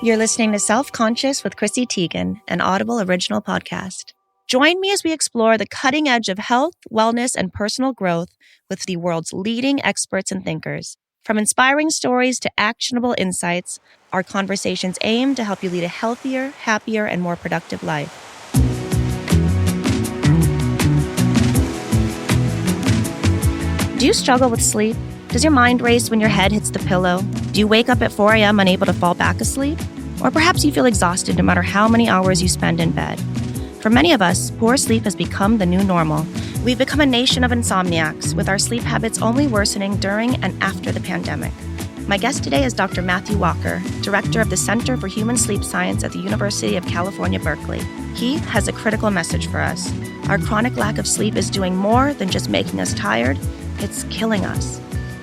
You're listening to Self-Conscious with Chrissy Teigen, an Audible original podcast. Join me as we explore the cutting edge of health, wellness, and personal growth with the world's leading experts and thinkers. From inspiring stories to actionable insights, our conversations aim to help you lead a healthier, happier, and more productive life. Do you struggle with sleep? Does your mind race when your head hits the pillow? Do you wake up at 4 a.m. unable to fall back asleep? Or perhaps you feel exhausted no matter how many hours you spend in bed. For many of us, poor sleep has become the new normal. We've become a nation of insomniacs, with our sleep habits only worsening during and after the pandemic. My guest today is Dr. Matthew Walker, director of the Center for Human Sleep Science at the University of California Berkeley. He has a critical message for us. Our chronic lack of sleep is doing more than just making us tired. It's killing us.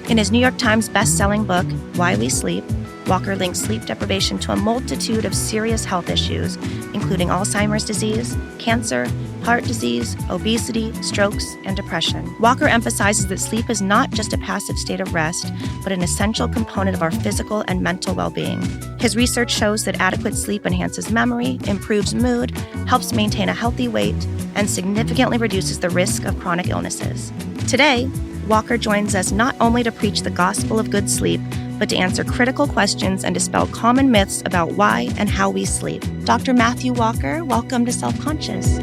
In his New York Times best-selling book, Why We Sleep, Walker links sleep deprivation to a multitude of serious health issues, including Alzheimer's disease, cancer, heart disease, obesity, strokes, and depression. Walker emphasizes that sleep is not just a passive state of rest, but an essential component of our physical and mental well-being. His research shows that adequate sleep enhances memory, improves mood, helps maintain a healthy weight, and significantly reduces the risk of chronic illnesses. Today, Walker joins us not only to preach the gospel of good sleep, but to answer critical questions and dispel common myths about why and how we sleep. Dr. Matthew Walker, welcome to Self-Conscious.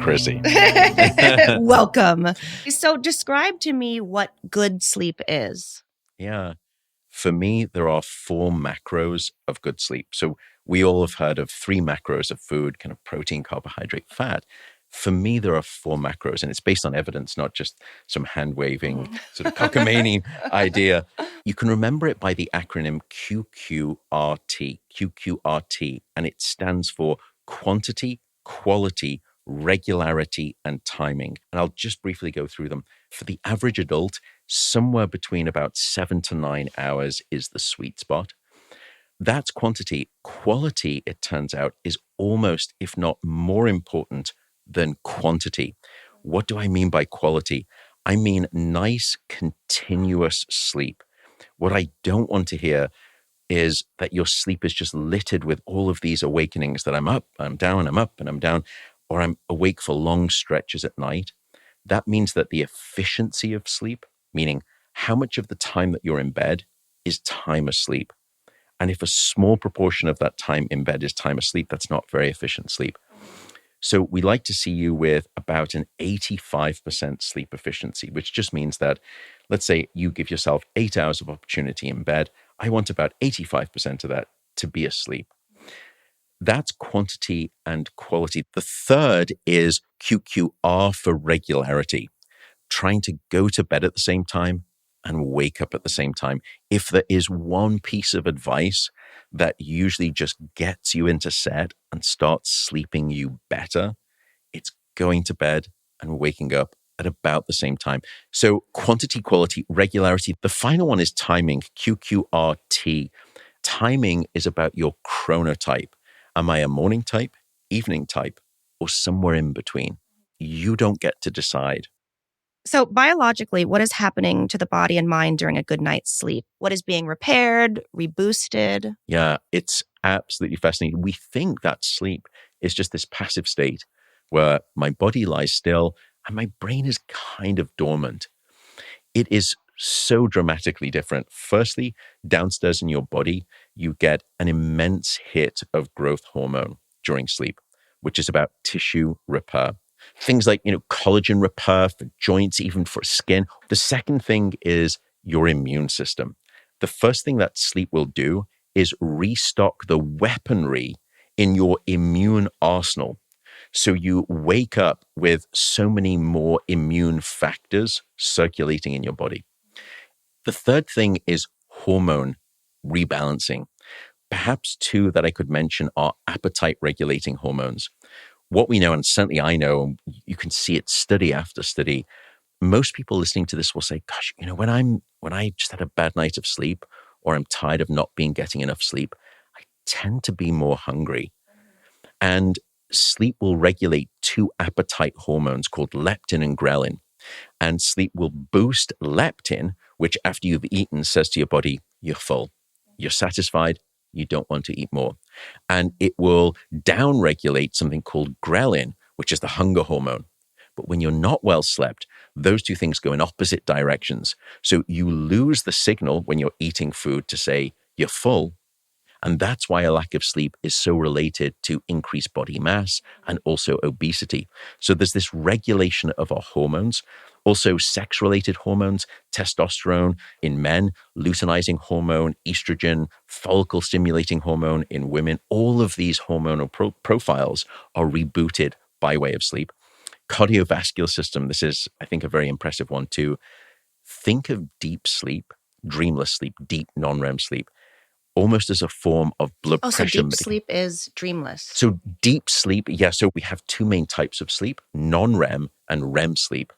Chrissy. Welcome. So describe to me what good sleep is. Yeah. For me, there are 4 macros of good sleep. So we all have heard of 3 macros of food, kind of protein, carbohydrate, fat. For me, there are 4 macros, and it's based on evidence, not just some hand-waving sort of cockamamie idea. You can remember it by the acronym QQRT, and it stands for quantity, quality, regularity, and timing. And I'll just briefly go through them. For the average adult, somewhere between about 7 to 9 hours is the sweet spot. That's quantity. Quality, it turns out, is almost, if not more important than quantity. What do I mean by quality? I mean nice, continuous sleep. What I don't want to hear is that your sleep is just littered with all of these awakenings that I'm up, I'm down, I'm up, and I'm down, or I'm awake for long stretches at night. That means that the efficiency of sleep, meaning how much of the time that you're in bed is time asleep. And if a small proportion of that time in bed is time asleep, that's not very efficient sleep. So we like to see you with about an 85% sleep efficiency, which just means that, let's say you give yourself 8 hours of opportunity in bed. I want about 85% of that to be asleep. That's quantity and quality. The third is QQR for regularity, trying to go to bed at the same time and wake up at the same time. If there is one piece of advice that usually just gets you into set and starts sleeping you better, it's going to bed and waking up at about the same time. So quantity, quality, regularity. The final one is timing, QQRT. Timing is about your chronotype. Am I a morning type, evening type, or somewhere in between? You don't get to decide. So biologically, what is happening to the body and mind during a good night's sleep? What is being repaired, reboosted? Yeah, it's absolutely fascinating. We think that sleep is just this passive state where my body lies still and my brain is kind of dormant. It is so dramatically different. Firstly, downstairs in your body, you get an immense hit of growth hormone during sleep, which is about tissue repair. Things like, collagen repair for joints, even for skin. The second thing is your immune system. The first thing that sleep will do is restock the weaponry in your immune arsenal. So you wake up with so many more immune factors circulating in your body. The third thing is hormone rebalancing. Perhaps 2 that I could mention are appetite regulating hormones. What we know, and certainly I know, and you can see it study after study, most people listening to this will say, gosh, when I just had a bad night of sleep, or I'm tired of not getting enough sleep, I tend to be more hungry. And sleep will regulate 2 appetite hormones called leptin and ghrelin. And sleep will boost leptin, which after you've eaten says to your body, you're full, you're satisfied, you don't want to eat more. And it will downregulate something called ghrelin, which is the hunger hormone. But when you're not well slept, those two things go in opposite directions. So you lose the signal when you're eating food to say you're full. And that's why a lack of sleep is so related to increased body mass and also obesity. So there's this regulation of our hormones, also sex-related hormones, testosterone in men, luteinizing hormone, estrogen, follicle-stimulating hormone in women. All of these hormonal profiles are rebooted by way of sleep. Cardiovascular system, this is, I think, a very impressive one too. Think of deep sleep, dreamless sleep, deep non-REM sleep, almost as a form of blood pressure. So deep sleep is dreamless. So deep sleep, yeah. So we have two main types of sleep, non-REM and REM sleep.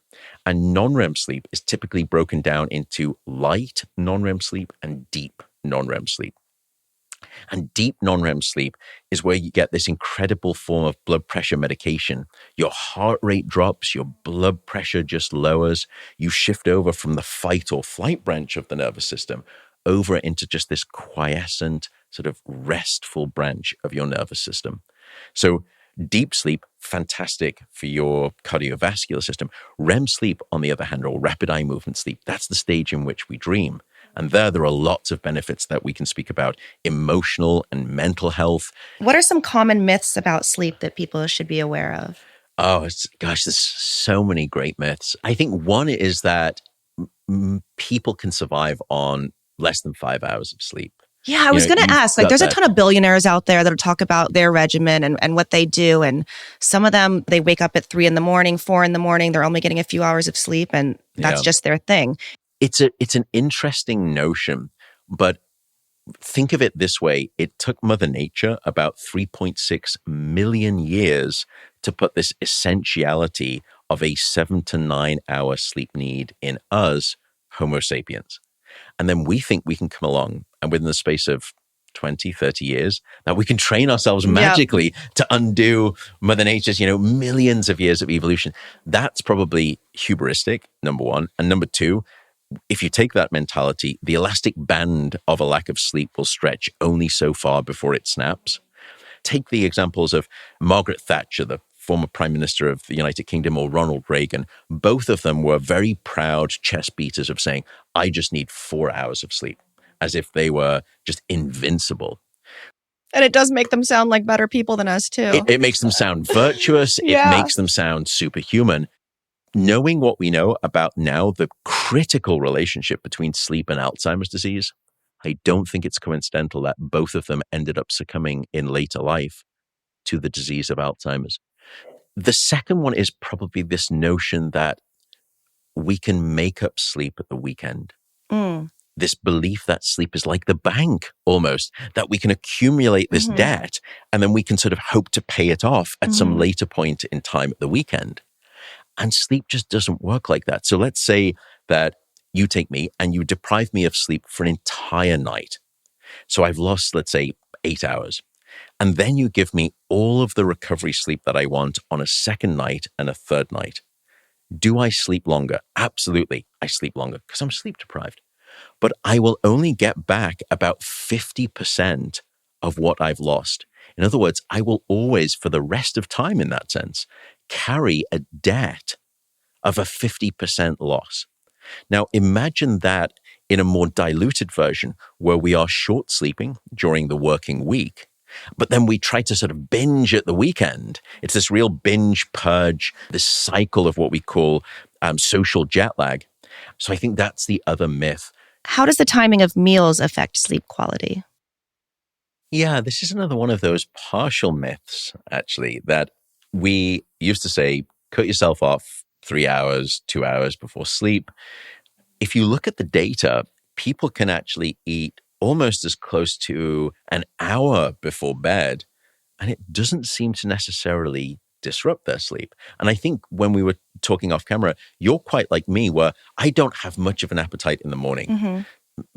And non-REM sleep is typically broken down into light non-REM sleep and deep non-REM sleep. And deep non-REM sleep is where you get this incredible form of blood pressure medication. Your heart rate drops, your blood pressure just lowers. You shift over from the fight or flight branch of the nervous system over into just this quiescent, sort of restful branch of your nervous system. So deep sleep, fantastic for your cardiovascular system. REM sleep, on the other hand, or rapid eye movement sleep, that's the stage in which we dream. And there are lots of benefits that we can speak about, emotional and mental health. What are some common myths about sleep that people should be aware of? Oh, gosh, there's so many great myths. I think one is that people can survive on less than 5 hours of sleep. Yeah, I was going to ask, there's a ton of billionaires out there that'll talk about their regimen and what they do. And some of them, they wake up at 3 a.m, 4 a.m, they're only getting a few hours of sleep and that's just their thing. It's an interesting notion, but think of it this way. It took Mother Nature about 3.6 million years to put this essentiality of a 7 to 9 hour sleep need in us, Homo sapiens. And then we think we can come along and within the space of 20, 30 years, that we can train ourselves magically to undo Mother Nature's, millions of years of evolution. That's probably hubristic, number one. And number two, if you take that mentality, the elastic band of a lack of sleep will stretch only so far before it snaps. Take the examples of Margaret Thatcher, the former Prime Minister of the United Kingdom, or Ronald Reagan. Both of them were very proud chest beaters of saying, I just need 4 hours of sleep, as if they were just invincible. And it does make them sound like better people than us too. It makes them sound virtuous. It makes them sound superhuman. Knowing what we know about now, the critical relationship between sleep and Alzheimer's disease, I don't think it's coincidental that both of them ended up succumbing in later life to the disease of Alzheimer's. The second one is probably this notion that we can make up sleep at the weekend. This belief that sleep is like the bank almost, that we can accumulate this debt and then we can sort of hope to pay it off at some later point in time at the weekend. And sleep just doesn't work like that. So let's say that you take me and you deprive me of sleep for an entire night. So I've lost, let's say, 8 hours. And then you give me all of the recovery sleep that I want on a second night and a third night. Do I sleep longer? Absolutely, I sleep longer because I'm sleep deprived. But I will only get back about 50% of what I've lost. In other words, I will always, for the rest of time in that sense, carry a debt of a 50% loss. Now, imagine that in a more diluted version where we are short sleeping during the working week, but then we try to sort of binge at the weekend. It's this real binge purge, this cycle of what we call social jet lag. So I think that's the other myth. How does the timing of meals affect sleep quality? Yeah, this is another one of those partial myths, actually, that we used to say, cut yourself off 3 hours, 2 hours before sleep. If you look at the data, people can actually eat almost as close to an hour before bed, and it doesn't seem to necessarily disrupt their sleep. And I think when we were talking off camera, you're quite like me, where I don't have much of an appetite in the morning,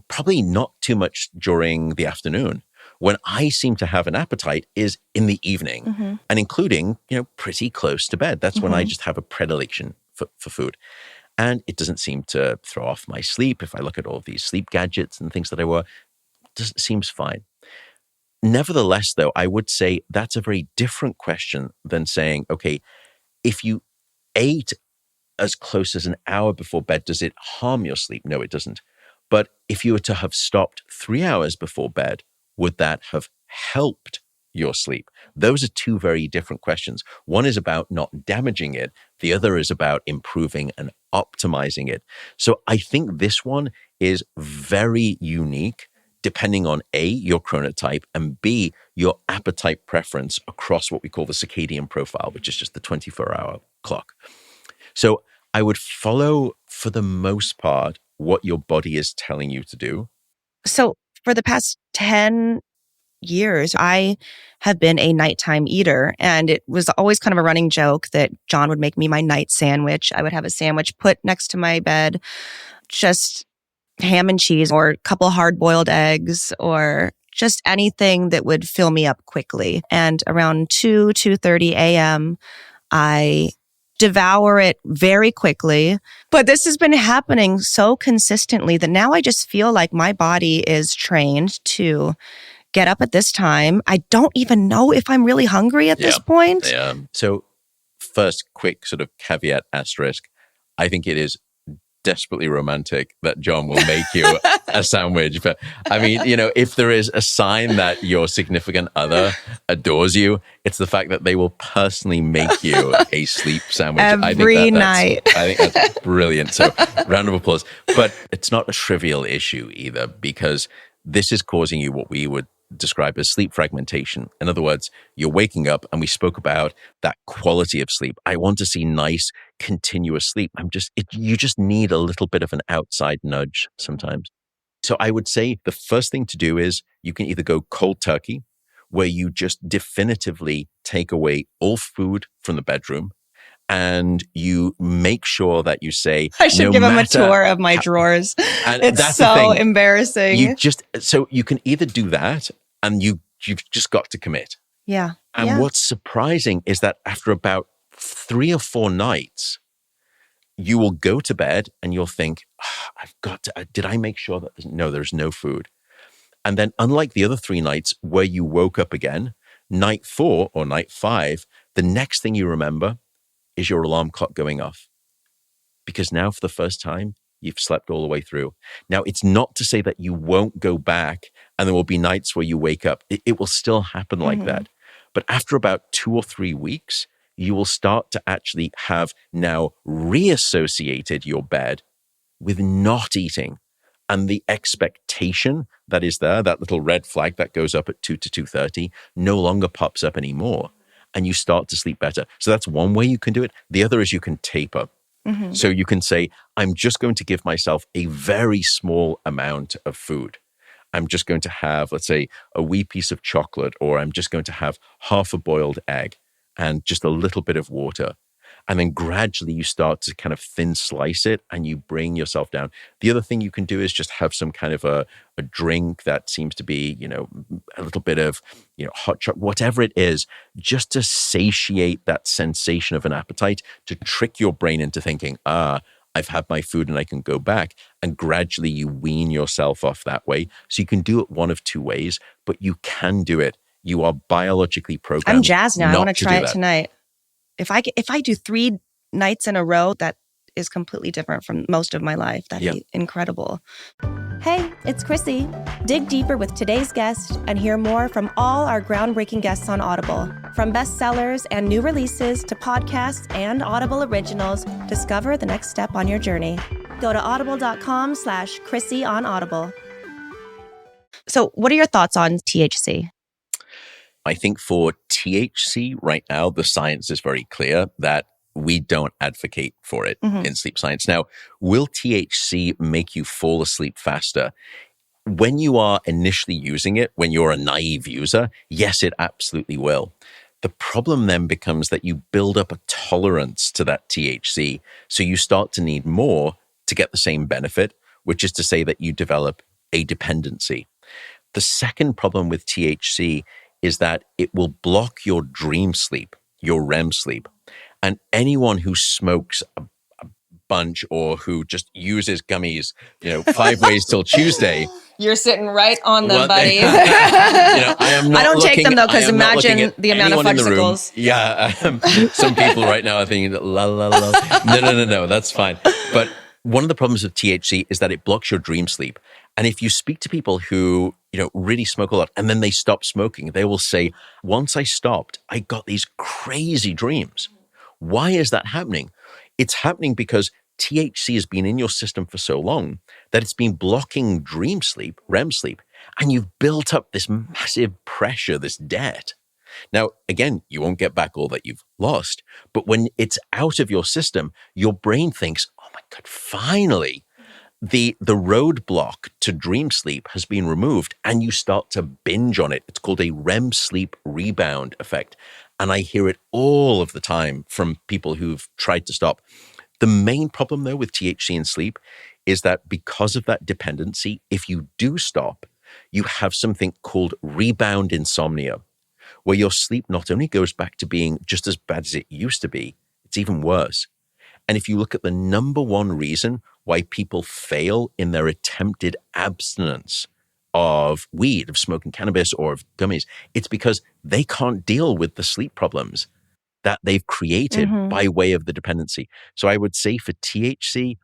probably not too much during the afternoon. When I seem to have an appetite is in the evening, and including, pretty close to bed. That's when I just have a predilection for food. And it doesn't seem to throw off my sleep. If I look at all of these sleep gadgets and things that I wear, it seems fine. Nevertheless, though, I would say that's a very different question than saying, okay, if you ate as close as an hour before bed, does it harm your sleep? No, it doesn't. But if you were to have stopped 3 hours before bed, would that have helped your sleep? Those are two very different questions. One is about not damaging it. The other is about improving and optimizing it. So I think this one is very unique depending on A, your chronotype, and B, your appetite preference across what we call the circadian profile, which is just the 24-hour clock. So I would follow, for the most part, what your body is telling you to do. So for the past 10 years, I have been a nighttime eater. And it was always kind of a running joke that John would make me my night sandwich. I would have a sandwich put next to my bed, just ham and cheese or a couple hard-boiled eggs or just anything that would fill me up quickly. And around 2:30 a.m., I devour it very quickly. But this has been happening so consistently that now I just feel like my body is trained to get up at this time. I don't even know if I'm really hungry at this point. Yeah. So first, quick sort of caveat asterisk. I think it is desperately romantic that John will make you a sandwich. But I mean, if there is a sign that your significant other adores you, it's the fact that they will personally make you a sleep sandwich. Every night. I think that's brilliant. So round of applause. But it's not a trivial issue either, because this is causing you what we would describe as sleep fragmentation. In other words, you're waking up, and we spoke about that quality of sleep. I want to see nice, continuous sleep. You just need a little bit of an outside nudge sometimes. So I would say the first thing to do is you can either go cold turkey, where you just definitively take away all food from the bedroom, and you make sure that you say, I should give him a tour of my drawers. It's that's so embarrassing. So you can either do that, and you've just got to commit. Yeah. And what's surprising is that after about 3 or 4 nights, you will go to bed and you'll think, did I make sure that there's no food? And then unlike the other 3 nights where you woke up again, night 4 or night 5, the next thing you remember is your alarm clock going off. Because now for the first time, you've slept all the way through. Now, it's not to say that you won't go back and there will be nights where you wake up. It will still happen like that. But after about 2 or 3 weeks, you will start to actually have now reassociated your bed with not eating. And the expectation that is there, that little red flag that goes up at 2 to 2:30, no longer pops up anymore. And you start to sleep better. So that's one way you can do it. The other is you can taper. So you can say, I'm just going to give myself a very small amount of food. I'm just going to have, let's say, a wee piece of chocolate, or I'm just going to have half a boiled egg and just a little bit of water. And then gradually you start to kind of thin slice it and you bring yourself down. The other thing you can do is just have some kind of a drink that seems to be, a little bit of, hot chocolate, whatever it is, just to satiate that sensation of an appetite, to trick your brain into thinking, I've had my food and I can go back. And gradually you wean yourself off that way. So you can do it one of 2 ways, but you can do it. You are biologically programmed. I'm jazzed now. I want to try it tonight. If I do 3 nights in a row, that is completely different from most of my life. That'd be incredible. Hey, it's Chrissy. Dig deeper with today's guest and hear more from all our groundbreaking guests on Audible. From bestsellers and new releases to podcasts and Audible originals, discover the next step on your journey. Go to audible.com/Chrissy on Audible. So what are your thoughts on THC? I think for THC right now, the science is very clear that we don't advocate for it in sleep science. Now, will THC make you fall asleep faster? When you are initially using it, when you're a naive user, yes, it absolutely will. The problem then becomes that you build up a tolerance to that THC. So you start to need more to get the same benefit, which is to say that you develop a dependency. The second problem with THC is that it will block your dream sleep, your REM sleep. And anyone who smokes a bunch or who just uses gummies, 5 ways till Tuesday. You're sitting right on them, buddy. I am not I don't take them though, because imagine the amount of fudgesicles. Yeah, some people right now are thinking, la la la. No, that's fine. But one of the problems with THC is that it blocks your dream sleep. And if you speak to people who, really smoke a lot and then they stop smoking, they will say, once I stopped, I got these crazy dreams. Why is that happening? It's happening because THC has been in your system for so long that it's been blocking dream sleep, REM sleep, and you've built up this massive pressure, this debt. Now, again, you won't get back all that you've lost, but when it's out of your system, your brain thinks, oh my God, finally, the roadblock to dream sleep has been removed and you start to binge on it. It's called a REM sleep rebound effect. And I hear it all of the time from people who've tried to stop. The main problem, though, with THC and sleep is that because of that dependency, if you do stop, you have something called rebound insomnia, where your sleep not only goes back to being just as bad as it used to be, it's even worse. And if you look at the number one reason why people fail in their attempted abstinence of weed, of smoking cannabis, or of gummies, it's because they can't deal with the sleep problems that they've created by way of the dependency. So I would say for THC,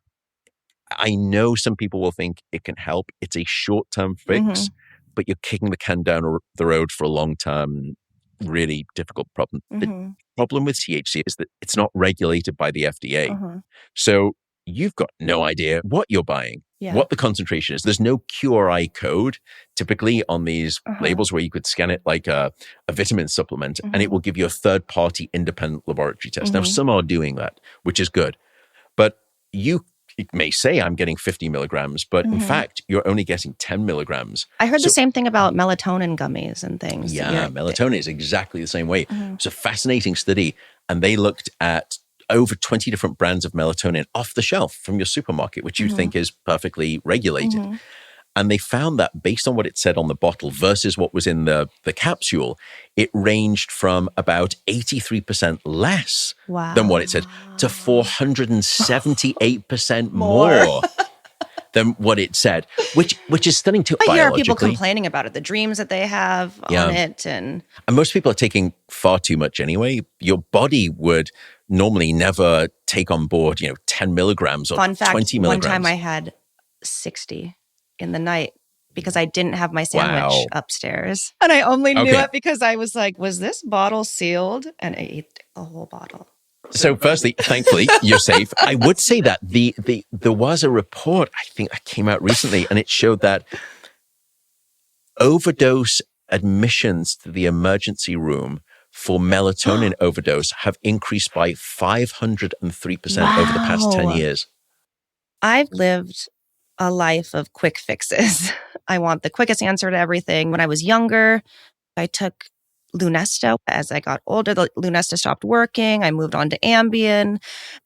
I know some people will think it can help. It's a short-term fix, but you're kicking the can down the road for a long-term, really difficult problem. The problem with THC is that it's not regulated by the FDA. So you've got no idea what you're buying, what the concentration is. There's no QRI code typically on these labels where you could scan it like a vitamin supplement and it will give you a third-party independent laboratory test. Now, some are doing that, which is good. But you may say I'm getting 50 milligrams, but in fact, you're only getting 10 milligrams. I heard the same thing about melatonin gummies and things. Yeah, melatonin is exactly the same way. It's a fascinating study, and they looked at over 20 different brands of melatonin off the shelf from your supermarket, which you think is perfectly regulated. And they found that based on what it said on the bottle versus what was in the capsule, it ranged from about 83% less than what it said to 478% more than what it said, which is stunning too. I hear people complaining about it, the dreams that they have on it. And most people are taking far too much anyway. Your body would normally never take on board, 10 milligrams or 20 milligrams. One time I had 60 in the night because I didn't have my sandwich upstairs. And I only knew it because I was like, was this bottle sealed? And I ate a whole bottle. So firstly, thankfully, you're safe. I would say that there was a report, I think that came out recently, and it showed that overdose admissions to the emergency room for melatonin overdose have increased by 503% over the past 10 years. I've lived a life of quick fixes. I want the quickest answer to everything. When I was younger, I took Lunesta. As I got older, the Lunesta stopped working. I moved on to Ambien,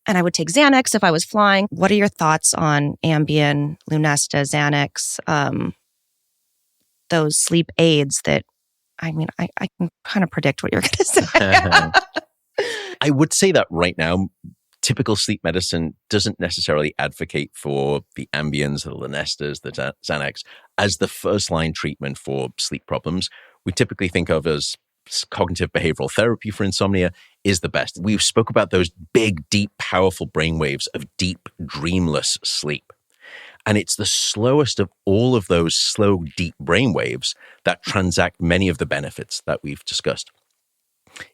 and I would take Xanax if I was flying. What are your thoughts on Ambien, Lunesta, Xanax, those sleep aids that, I can kind of predict what you're going to say. I would say that right now, typical sleep medicine doesn't necessarily advocate for the Ambiens, the Lunestas, the Xanax as the first-line treatment for sleep problems. We typically think of as cognitive behavioral therapy for insomnia is the best. We spoke about those big, deep, powerful brainwaves of deep, dreamless sleep. And it's the slowest of all of those slow, deep brainwaves that transact many of the benefits that we've discussed.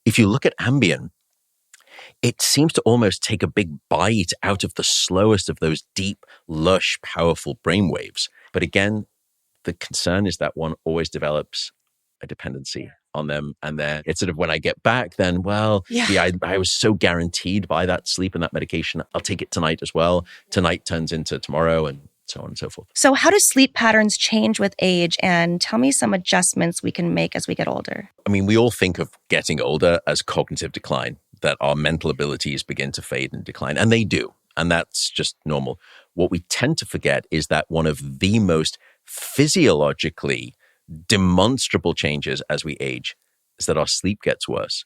If you look at Ambien, it seems to almost take a big bite out of the slowest of those deep, lush, powerful brainwaves. But again, the concern is that one always develops a dependency on them. And then it's sort of when I get back, then, I was so guaranteed by that sleep and that medication. I'll take it tonight as well. Tonight turns into tomorrow and so on and so forth. So how do sleep patterns change with age? And tell me some adjustments we can make as we get older. We all think of getting older as cognitive decline, that our mental abilities begin to fade and decline. And they do. And that's just normal. What we tend to forget is that one of the most physiologically demonstrable changes as we age is that our sleep gets worse.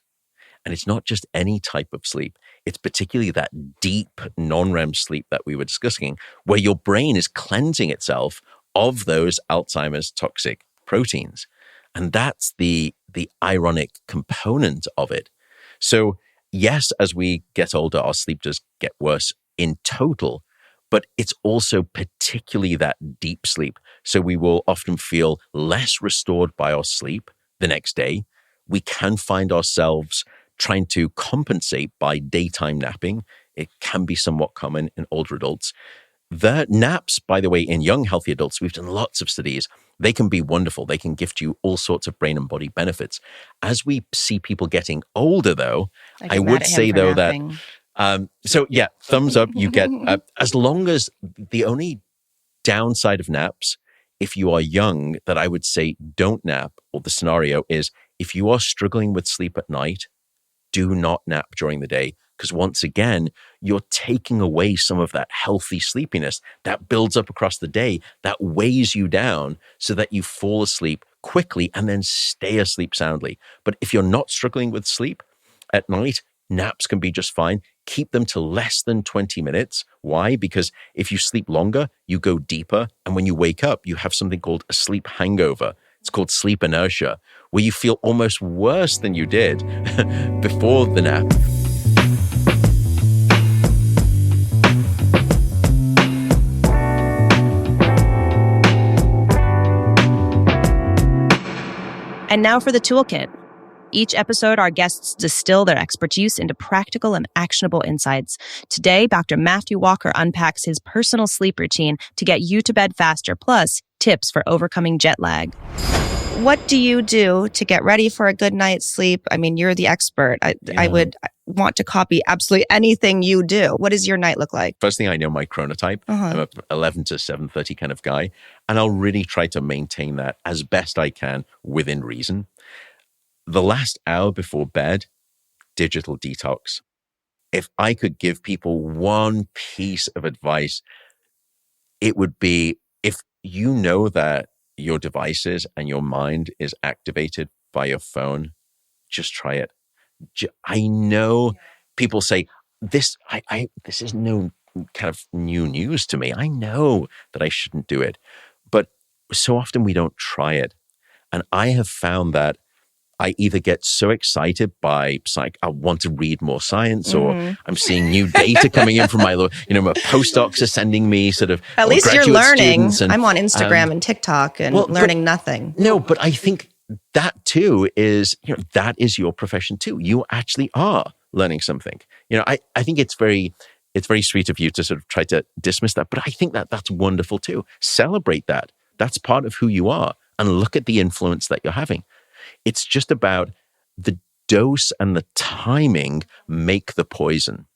And it's not just any type of sleep. It's particularly that deep non-REM sleep that we were discussing, where your brain is cleansing itself of those Alzheimer's toxic proteins. And that's the ironic component of it. So yes, as we get older, our sleep does get worse in total, but it's also particularly that deep sleep. So we will often feel less restored by our sleep the next day. We can find ourselves trying to compensate by daytime napping. It can be somewhat common in older adults. The naps, by the way, in young, healthy adults, we've done lots of studies. They can be wonderful. They can gift you all sorts of brain and body benefits. As we see people getting older, though, I would say, though, napping. Thumbs up. You get, as long as the only downside of naps, if you are young, that I would say don't nap, or the scenario is if you are struggling with sleep at night, do not nap during the day. Because once again, you're taking away some of that healthy sleepiness that builds up across the day, that weighs you down so that you fall asleep quickly and then stay asleep soundly. But if you're not struggling with sleep at night, naps can be just fine. Keep them to less than 20 minutes. Why? Because if you sleep longer, you go deeper. And when you wake up, you have something called a sleep hangover. It's called sleep inertia, where you feel almost worse than you did before the nap. And now for the toolkit. Each episode, our guests distill their expertise into practical and actionable insights. Today, Dr. Matthew Walker unpacks his personal sleep routine to get you to bed faster, plus tips for overcoming jet lag. What do you do to get ready for a good night's sleep? I mean, you're the expert. I would want to copy absolutely anything you do. What does your night look like? First thing, I know my chronotype. I'm a 11 to 7:30 kind of guy. And I'll really try to maintain that as best I can within reason. The last hour before bed, digital detox. If I could give people one piece of advice, it would be, if you know that your devices and your mind is activated by your phone, just try it. I know people say this is no kind of new news to me. I know that I shouldn't do it, but so often we don't try it. And I have found that I either get so excited by I want to read more science, or I'm seeing new data coming in from my postdocs are sending me sort of. At least you're learning. I'm on Instagram and TikTok and learning nothing. No, but I think that too is, that is your profession too. You actually are learning something. I think it's very sweet of you to sort of try to dismiss that, but I think that that's wonderful too. Celebrate that. That's part of who you are, and look at the influence that you're having. It's just about the dose and the timing make the poison.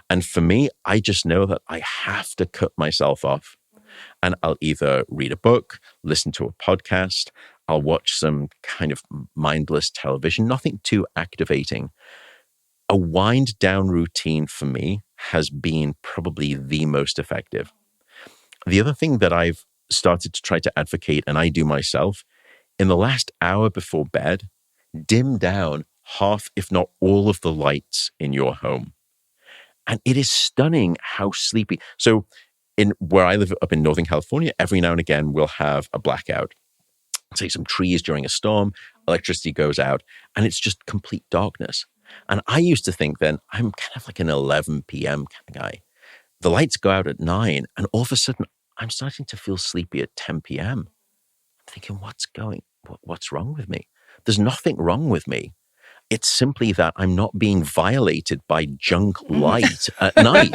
And for me, I just know that I have to cut myself off. And I'll either read a book, listen to a podcast, I'll watch some kind of mindless television, nothing too activating. A wind down routine for me has been probably the most effective. The other thing that I've started to try to advocate, and I do myself, in the last hour before bed, dim down half, if not all, of the lights in your home. And it is stunning how sleepy. So in where I live up in Northern California, every now and again, we'll have a blackout. Say some trees during a storm, electricity goes out, and it's just complete darkness. And I used to think then, I'm kind of like an 11 p.m. kind of guy. The lights go out at 9, and all of a sudden, I'm starting to feel sleepy at 10 p.m. I'm thinking, what's wrong with me? There's nothing wrong with me. It's simply that I'm not being violated by junk light at night.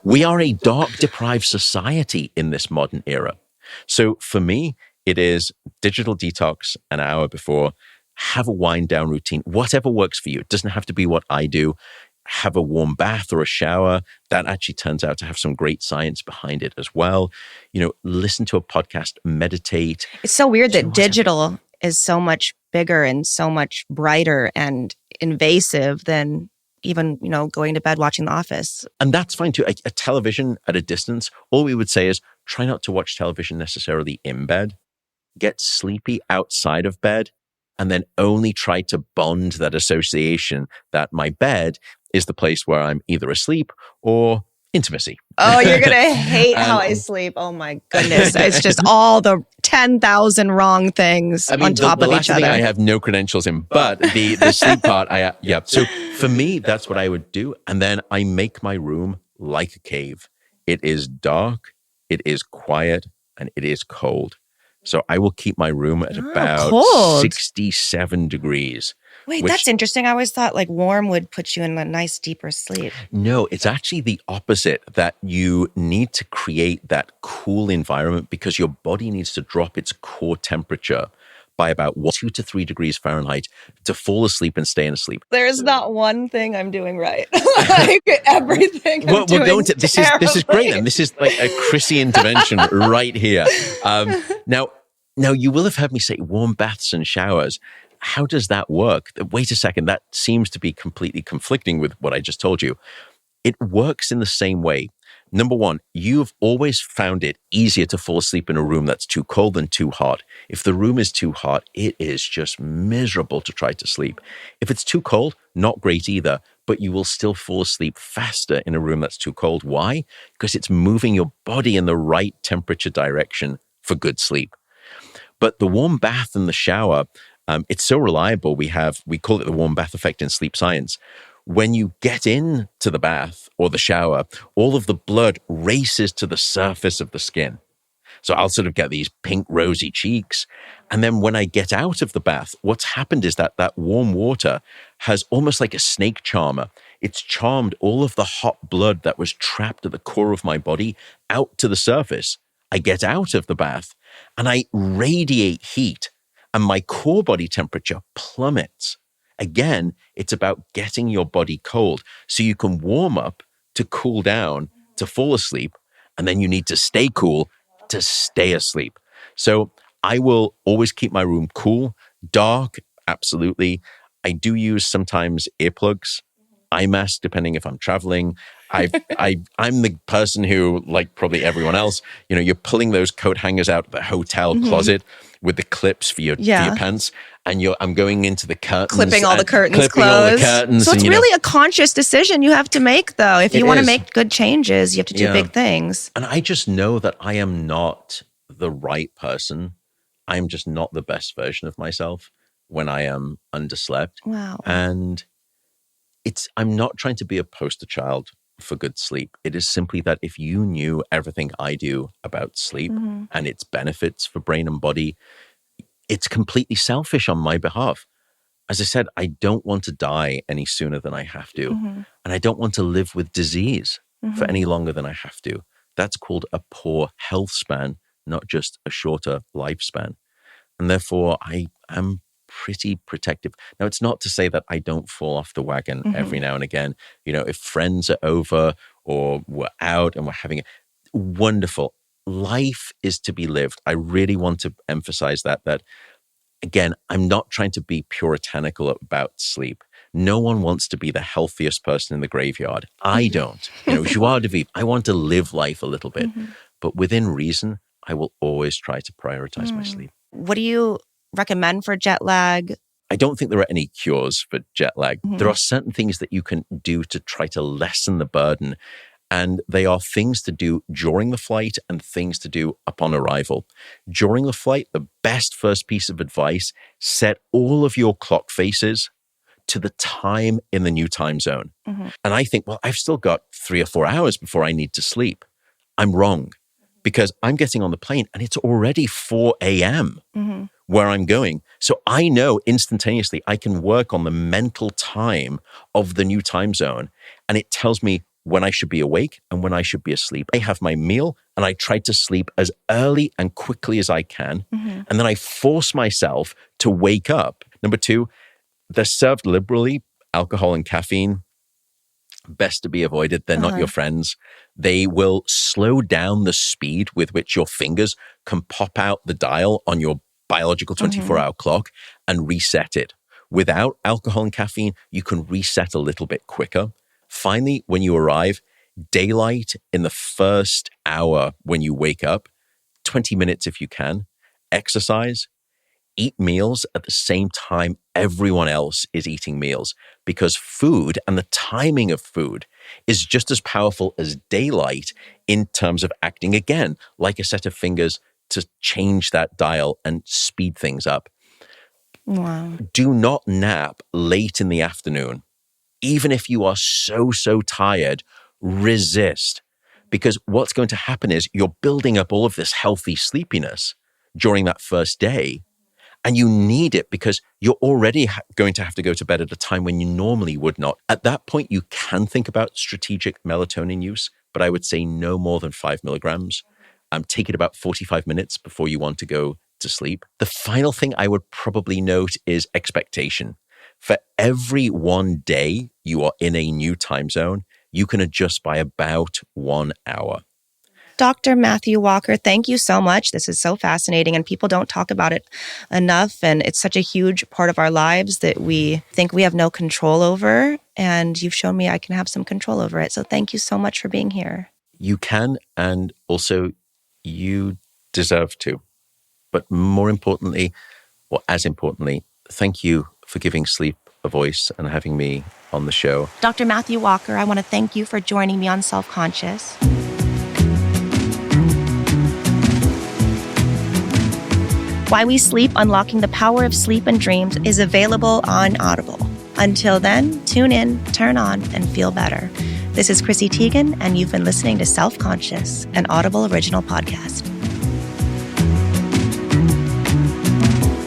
We are a dark deprived society in this modern era. So for me, it is digital detox an hour before, have a wind down routine, whatever works for you. It doesn't have to be what I do. Have a warm bath or a shower. That actually turns out to have some great science behind it as well. Listen to a podcast, meditate. It's so weird that digital is so much bigger and so much brighter and invasive than even, going to bed watching The Office. And that's fine too. A television at a distance, all we would say is try not to watch television necessarily in bed. Get sleepy outside of bed, and then only try to bond that association that my bed is the place where I'm either asleep or intimacy. Oh, you're going to hate how I sleep. Oh my goodness. It's just all the 10,000 wrong things on top of each other. The thing I have no credentials in, but the sleep part, yeah. So for me, that's what I would do. And then I make my room like a cave. It is dark, it is quiet, and it is cold. So I will keep my room at about 67 degrees. Wait, that's interesting. I always thought like warm would put you in a nice deeper sleep. No, it's actually the opposite, that you need to create that cool environment because your body needs to drop its core temperature by about 2 to 3 degrees Fahrenheit to fall asleep and stay in sleep. There's not one thing I'm doing right. Like everything I'm doing going to this is great, and this is like a Chrissy intervention right here. Now you will have heard me say warm baths and showers. How does that work? Wait a second, that seems to be completely conflicting with what I just told you. It works in the same way. Number one, you've always found it easier to fall asleep in a room that's too cold than too hot. If the room is too hot, it is just miserable to try to sleep. If it's too cold, not great either, but you will still fall asleep faster in a room that's too cold. Why? Because it's moving your body in the right temperature direction for good sleep. But the warm bath and the shower, it's so reliable. We call it the warm bath effect in sleep science. When you get into the bath or the shower, all of the blood races to the surface of the skin. So I'll sort of get these pink, rosy cheeks. And then when I get out of the bath, what's happened is that warm water has almost like a snake charmer. It's charmed all of the hot blood that was trapped at the core of my body out to the surface. I get out of the bath and I radiate heat, and my core body temperature plummets. Again, it's about getting your body cold so you can warm up to cool down to fall asleep, and then you need to stay cool to stay asleep. So I will always keep my room cool, dark, absolutely. I do use sometimes earplugs, eye mask, depending if I'm traveling. I'm the person who, like probably everyone else, you're pulling those coat hangers out of the hotel closet with the clips for your pants, and I'm going into the curtains, clipping all the curtains closed. So it's really a conscious decision you have to make, though. If you want to make good changes, you have to do big things. And I just know that I am not the right person. I'm just not the best version of myself when I am underslept. Wow. And I'm not trying to be a poster child for good sleep. It is simply that if you knew everything I do about sleep and its benefits for brain and body, it's completely selfish on my behalf. As I said, I don't want to die any sooner than I have to. And I don't want to live with disease for any longer than I have to. That's called a poor health span, not just a shorter lifespan. And therefore, I am pretty protective. Now, it's not to say that I don't fall off the wagon every now and again. If friends are over or we're out and we're having a wonderful life is to be lived. I really want to emphasize that again, I'm not trying to be puritanical about sleep. No one wants to be the healthiest person in the graveyard. I don't. Joie de vivre. I want to live life a little bit, but within reason, I will always try to prioritize my sleep. What do you recommend for jet lag? I don't think there are any cures for jet lag. There are certain things that you can do to try to lessen the burden. And they are things to do during the flight and things to do upon arrival. During the flight, the best first piece of advice, set all of your clock faces to the time in the new time zone. And I think, well, I've still got 3 or 4 hours before I need to sleep. I'm wrong, because I'm getting on the plane and it's already 4 a.m. Where I'm going. So I know instantaneously I can work on the mental time of the new time zone, and it tells me when I should be awake and when I should be asleep. I have my meal and I try to sleep as early and quickly as I can. And then I force myself to wake up. Number 2, they're served liberally, alcohol and caffeine. Best to be avoided. They're not your friends. They will slow down the speed with which your fingers can pop out the dial on your biological 24-hour clock and reset it. Without alcohol and caffeine, you can reset a little bit quicker. Finally, when you arrive, daylight in the first hour when you wake up, 20 minutes if you can. Exercise. eat meals at the same time everyone else is eating meals, because food and the timing of food is just as powerful as daylight in terms of acting again like a set of fingers to change that dial and speed things up. Wow. Do not nap late in the afternoon. Even if you are so tired, resist. Because what's going to happen is you're building up all of this healthy sleepiness during that first day. And you need it because you're already going to have to go to bed at a time when you normally would not. At that point, you can think about strategic melatonin use, but I would say no more than 5 milligrams. Take it about 45 minutes before you want to go to sleep. The final thing I would probably note is expectation. For every one day you are in a new time zone, you can adjust by about 1 hour. Dr. Matthew Walker, thank you so much. This is so fascinating, and people don't talk about it enough. And it's such a huge part of our lives that we think we have no control over. And you've shown me I can have some control over it. So thank you so much for being here. You can, and also you deserve to. But more importantly, or as importantly, thank you for giving sleep a voice and having me on the show. Dr. Matthew Walker, I want to thank you for joining me on Self-Conscious. Why We Sleep, Unlocking the Power of Sleep and Dreams is available on Audible. Until then, tune in, turn on, and feel better. This is Chrissy Teigen, and you've been listening to Self-Conscious, an Audible original podcast.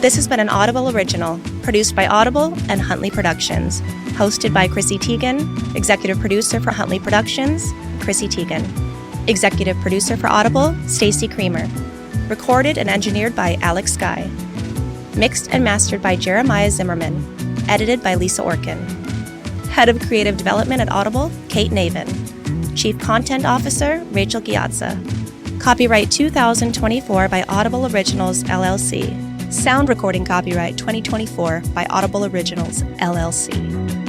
This has been an Audible original, produced by Audible and Huntley Productions. Hosted by Chrissy Teigen, executive producer for Huntley Productions, Chrissy Teigen. Executive producer for Audible, Stacey Creamer. Recorded and engineered by Alex Skye. Mixed and mastered by Jeremiah Zimmerman. Edited by Lisa Orkin. Head of Creative Development at Audible, Kate Navin. Chief Content Officer, Rachel Giazza. Copyright 2024 by Audible Originals, LLC. Sound recording copyright 2024 by Audible Originals, LLC.